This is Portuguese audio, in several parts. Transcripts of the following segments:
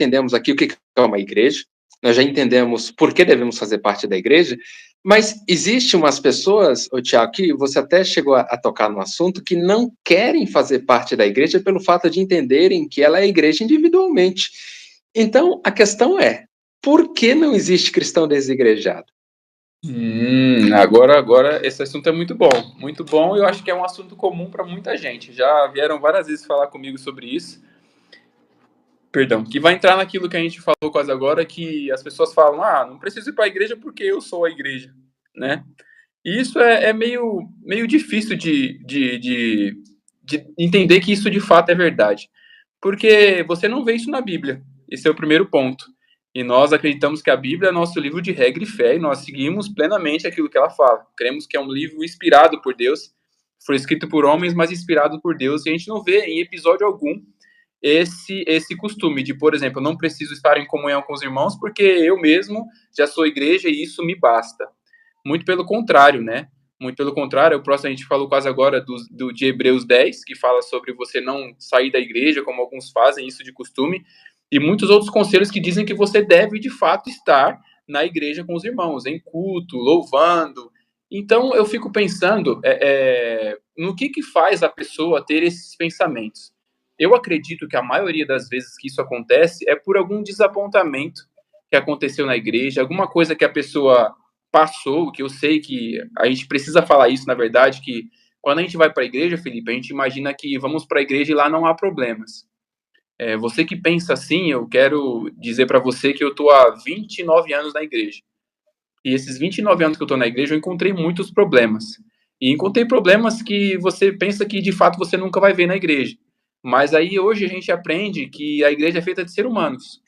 entendemos aqui o que é uma igreja, nós já entendemos por que devemos fazer parte da igreja, mas existe umas pessoas, Tiago, que você até chegou a tocar no assunto, que não querem fazer parte da igreja pelo fato de entenderem que ela é igreja individualmente. Então, a questão é, por que não existe cristão desigrejado? Agora esse assunto é muito bom, e eu acho que é um assunto comum para muita gente. Já vieram várias vezes falar comigo sobre isso. Perdão, que vai entrar naquilo que a gente falou quase agora, que as pessoas falam, não preciso ir para a igreja porque eu sou a igreja, né? E isso é meio difícil de entender que isso de fato é verdade. Porque você não vê isso na Bíblia. Esse é o primeiro ponto. E nós acreditamos que a Bíblia é nosso livro de regra e fé, e nós seguimos plenamente aquilo que ela fala. Cremos que é um livro inspirado por Deus, foi escrito por homens, mas inspirado por Deus, e a gente não vê em episódio algum esse costume de, por exemplo, eu não preciso estar em comunhão com os irmãos porque eu mesmo já sou igreja e isso me basta. Muito pelo contrário, né? Muito pelo contrário, o próximo a gente falou quase agora de Hebreus 10, que fala sobre você não sair da igreja, como alguns fazem isso de costume, e muitos outros conselhos que dizem que você deve, de fato, estar na igreja com os irmãos, em culto, louvando. Então, eu fico pensando no que faz a pessoa ter esses pensamentos. Eu acredito que a maioria das vezes que isso acontece é por algum desapontamento que aconteceu na igreja, alguma coisa que a pessoa passou, que eu sei que a gente precisa falar isso, na verdade, que quando a gente vai para a igreja, Felipe, a gente imagina que vamos para a igreja e lá não há problemas. Você que pensa assim, eu quero dizer para você que eu estou há 29 anos na igreja. E esses 29 anos que eu estou na igreja, eu encontrei muitos problemas. E encontrei problemas que você pensa que, de fato, você nunca vai ver na igreja. Mas aí, hoje, a gente aprende que a igreja é feita de seres humanos.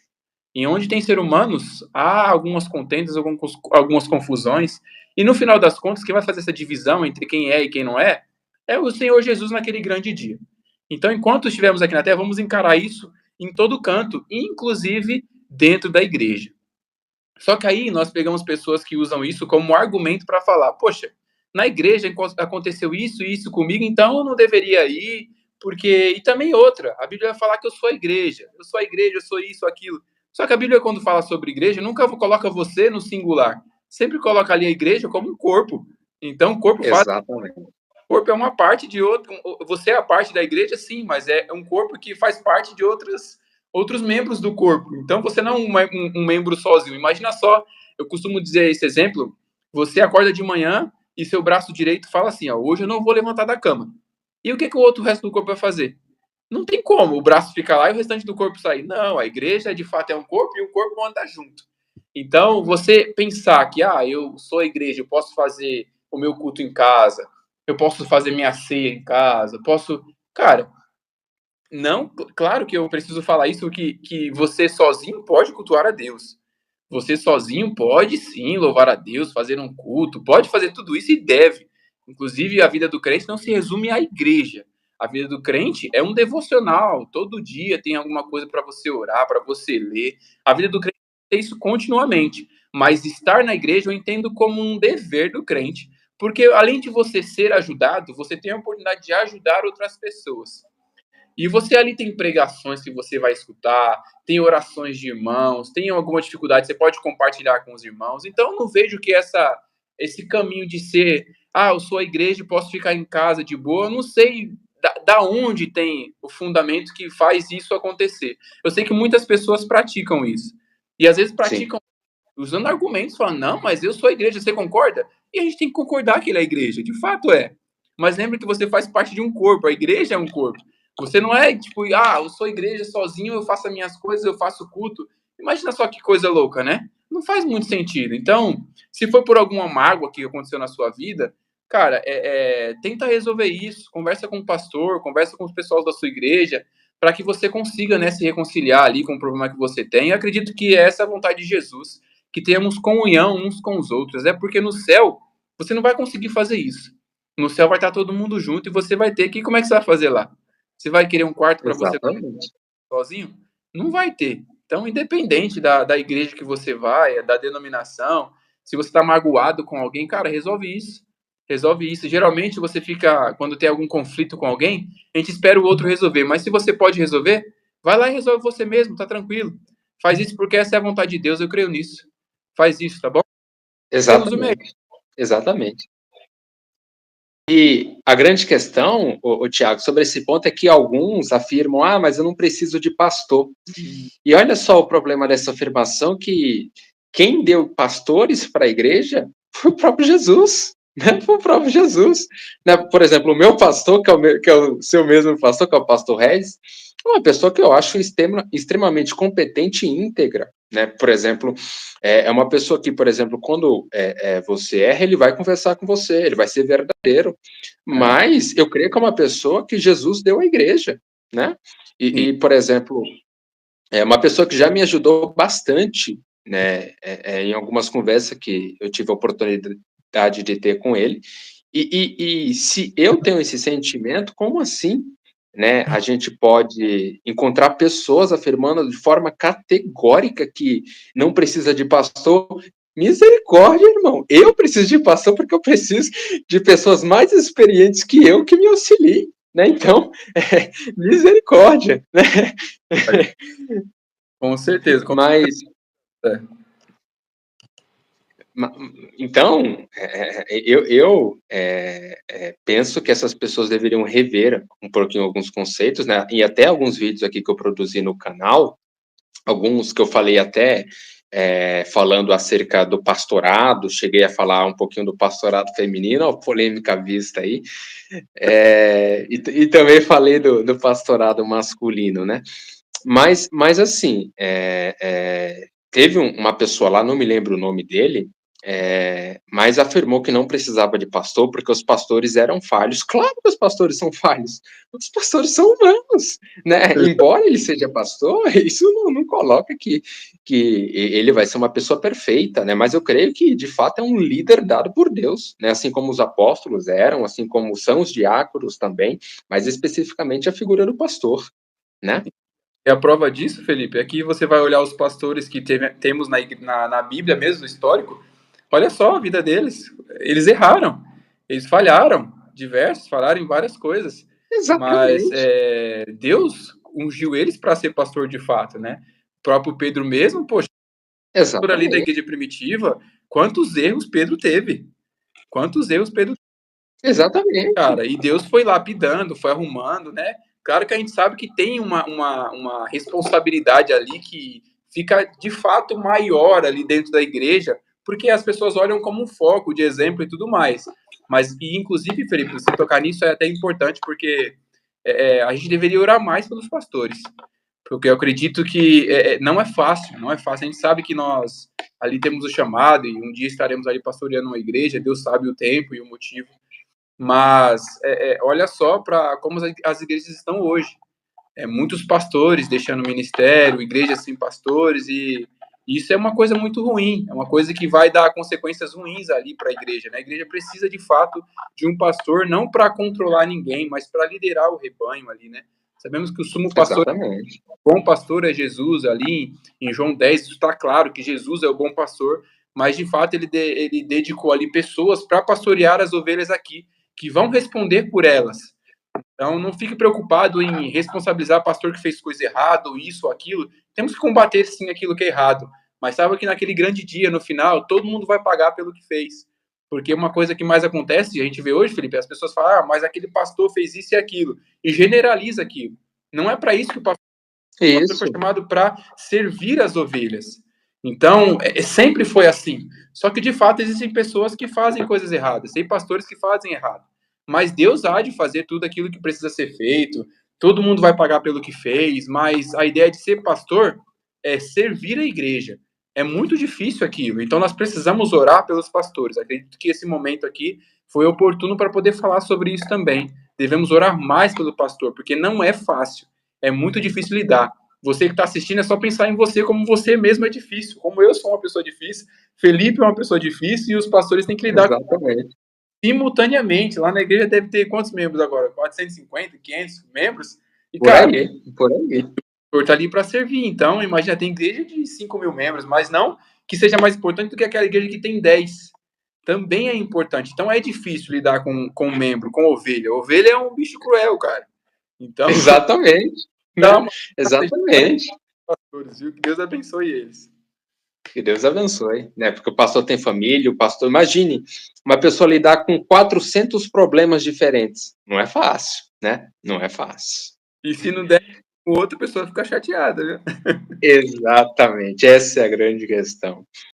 E onde tem seres humanos, há algumas contendas, algumas confusões. E, no final das contas, quem vai fazer essa divisão entre quem é e quem não é o Senhor Jesus naquele grande dia. Então, enquanto estivermos aqui na Terra, vamos encarar isso em todo canto, inclusive dentro da igreja. Só que aí nós pegamos pessoas que usam isso como argumento para falar, poxa, na igreja aconteceu isso e isso comigo, então eu não deveria ir, porque... E também outra, a Bíblia vai falar que eu sou a igreja, eu sou isso, aquilo. Só que a Bíblia, quando fala sobre igreja, nunca coloca você no singular. Sempre coloca ali a igreja como um corpo. Então, o corpo faz... Exatamente. O corpo é uma parte de outro. Você é a parte da igreja, sim, mas é um corpo que faz parte de outros membros do corpo. Então, você não é um membro sozinho. Imagina só, eu costumo dizer esse exemplo, você acorda de manhã e seu braço direito fala assim, hoje eu não vou levantar da cama. E o que o resto do corpo vai fazer? Não tem como o braço ficar lá e o restante do corpo sair. Não, a igreja, de fato, é um corpo e o corpo anda junto. Então, você pensar que, eu sou a igreja, eu posso fazer o meu culto em casa, eu posso fazer minha ceia em casa, posso... Cara, não, claro que eu preciso falar isso, que você sozinho pode cultuar a Deus. Você sozinho pode, sim, louvar a Deus, fazer um culto, pode fazer tudo isso e deve. Inclusive, a vida do crente não se resume à igreja. A vida do crente é um devocional. Todo dia tem alguma coisa para você orar, para você ler. A vida do crente é isso continuamente. Mas estar na igreja eu entendo como um dever do crente. Porque além de você ser ajudado, você tem a oportunidade de ajudar outras pessoas. E você ali tem pregações que você vai escutar, tem orações de irmãos, tem alguma dificuldade, você pode compartilhar com os irmãos. Então, eu não vejo que esse caminho de ser, eu sou a igreja e posso ficar em casa de boa, eu não sei da onde tem o fundamento que faz isso acontecer. Eu sei que muitas pessoas praticam isso. E às vezes praticam usando argumentos, falando, não, mas eu sou a igreja, você concorda? E a gente tem que concordar que ele é a igreja, de fato é. Mas lembre que você faz parte de um corpo, a igreja é um corpo. Você não é tipo, eu sou igreja sozinho, eu faço as minhas coisas, eu faço culto. Imagina só que coisa louca, né? Não faz muito sentido. Então, se foi por alguma mágoa que aconteceu na sua vida, cara, tenta resolver isso. Conversa com o pastor, conversa com os pessoal da sua igreja, para que você consiga, né, se reconciliar ali com o problema que você tem. Eu acredito que essa é a vontade de Jesus, que tenhamos comunhão uns com os outros. É porque no céu, você não vai conseguir fazer isso. No céu vai estar todo mundo junto e você vai ter que... Como é que você vai fazer lá? Você vai querer um quarto para você sozinho? Não vai ter. Então, independente da igreja que você vai, da denominação, se você está magoado com alguém, cara, resolve isso. Resolve isso. Geralmente, você fica, quando tem algum conflito com alguém, a gente espera o outro resolver. Mas se você pode resolver, vai lá e resolve você mesmo, tá tranquilo. Faz isso porque essa é a vontade de Deus, eu creio nisso. Faz isso, tá bom? Exatamente. Exatamente. E a grande questão, o Tiago, sobre esse ponto é que alguns afirmam, mas eu não preciso de pastor. E olha só o problema dessa afirmação, que quem deu pastores para a igreja foi o próprio Jesus, né? Foi o próprio Jesus. Né? Por exemplo, o meu pastor, que é o seu mesmo pastor, que é o pastor Regis, é uma pessoa que eu acho extremamente competente e íntegra. Né? Por exemplo, é uma pessoa que, por exemplo, quando você erra, ele vai conversar com você, ele vai ser verdadeiro. Mas eu creio que é uma pessoa que Jesus deu à igreja, né? E por exemplo, é uma pessoa que já me ajudou bastante, né? Em algumas conversas que eu tive a oportunidade de ter com ele. E se eu tenho esse sentimento, como assim? Né, a gente pode encontrar pessoas afirmando de forma categórica que não precisa de pastor. Misericórdia, irmão. Eu preciso de pastor porque eu preciso de pessoas mais experientes que eu que me auxiliem. Né? Então, misericórdia. Né? Com certeza. Mas, então, eu penso que essas pessoas deveriam rever um pouquinho alguns conceitos, né? E até alguns vídeos aqui que eu produzi no canal, alguns que eu falei até falando acerca do pastorado, cheguei a falar um pouquinho do pastorado feminino, ó, polêmica vista aí, e também falei do pastorado masculino, né? Mas assim, teve uma pessoa lá, não me lembro o nome dele, mas afirmou que não precisava de pastor porque os pastores eram falhos. Claro que os pastores são falhos, os pastores são humanos, né? Embora ele seja pastor, isso não coloca que ele vai ser uma pessoa perfeita, né? Mas eu creio que, de fato, é um líder dado por Deus, né? Assim como os apóstolos eram, assim como são os diáconos também, mas especificamente a figura do pastor, né? E a prova disso, Felipe, é que você vai olhar os pastores que temos na Bíblia mesmo, no histórico, olha só a vida deles. Eles erraram, eles falharam, diversos, falharam em várias coisas. Mas Deus ungiu eles para ser pastor de fato, né? O próprio Pedro mesmo, poxa, por ali da igreja primitiva, quantos erros Pedro teve? Quantos erros Pedro teve? Exatamente. Cara, e Deus foi lapidando, foi arrumando, né? Claro que a gente sabe que tem uma responsabilidade ali que fica de fato maior ali dentro da igreja, porque as pessoas olham como um foco de exemplo e tudo mais. Mas, e inclusive, Felipe, você tocar nisso é até importante, porque a gente deveria orar mais pelos pastores. Porque eu acredito que não é fácil, não é fácil. A gente sabe que nós ali temos o chamado e um dia estaremos ali pastoreando uma igreja, Deus sabe o tempo e o motivo. Mas olha só para como as igrejas estão hoje. Muitos pastores deixando o ministério, igrejas sem pastores, e isso é uma coisa muito ruim, é uma coisa que vai dar consequências ruins ali para a igreja. Né? A igreja precisa, de fato, de um pastor, não para controlar ninguém, mas para liderar o rebanho ali, né? Sabemos que o sumo pastor, o bom pastor é Jesus ali, em João 10, isso está claro que Jesus é o bom pastor, mas, de fato, ele dedicou ali pessoas para pastorear as ovelhas aqui, que vão responder por elas. Então, não fique preocupado em responsabilizar o pastor que fez coisa errada, ou isso, ou aquilo. Temos que combater, sim, aquilo que é errado. Mas saiba que naquele grande dia, no final, todo mundo vai pagar pelo que fez. Porque uma coisa que mais acontece, a gente vê hoje, Felipe, as pessoas falam, mas aquele pastor fez isso e aquilo. E generaliza aquilo. Não é para isso que o pastor foi chamado, para servir as ovelhas. Então, sempre foi assim. Só que, de fato, existem pessoas que fazem coisas erradas. Tem pastores que fazem errado. Mas Deus há de fazer tudo aquilo que precisa ser feito. Todo mundo vai pagar pelo que fez. Mas a ideia de ser pastor é servir a igreja. É muito difícil aquilo. Então, nós precisamos orar pelos pastores. Acredito que esse momento aqui foi oportuno para poder falar sobre isso também. Devemos orar mais pelo pastor, porque não é fácil. É muito difícil lidar. Você que está assistindo é só pensar em você como você mesmo é difícil. Como eu sou uma pessoa difícil, Felipe é uma pessoa difícil e os pastores têm que lidar simultaneamente. Lá na igreja deve ter quantos membros agora? 450, 500 membros? E, cara, por aí. O pastor está ali para servir. Então, imagina, tem igreja de 5 mil membros, mas não que seja mais importante do que aquela igreja que tem 10. Também é importante. Então, é difícil lidar com membro, com ovelha. Ovelha é um bicho cruel, cara. Então, exatamente. Exatamente. pastores, viu? Que Deus abençoe eles. Que Deus abençoe, né? Porque o pastor tem família, o pastor... Imagine, uma pessoa lidar com 400 problemas diferentes. Não é fácil, né? Não é fácil. E se não der, outra pessoa fica chateada, viu? Exatamente, essa é a grande questão.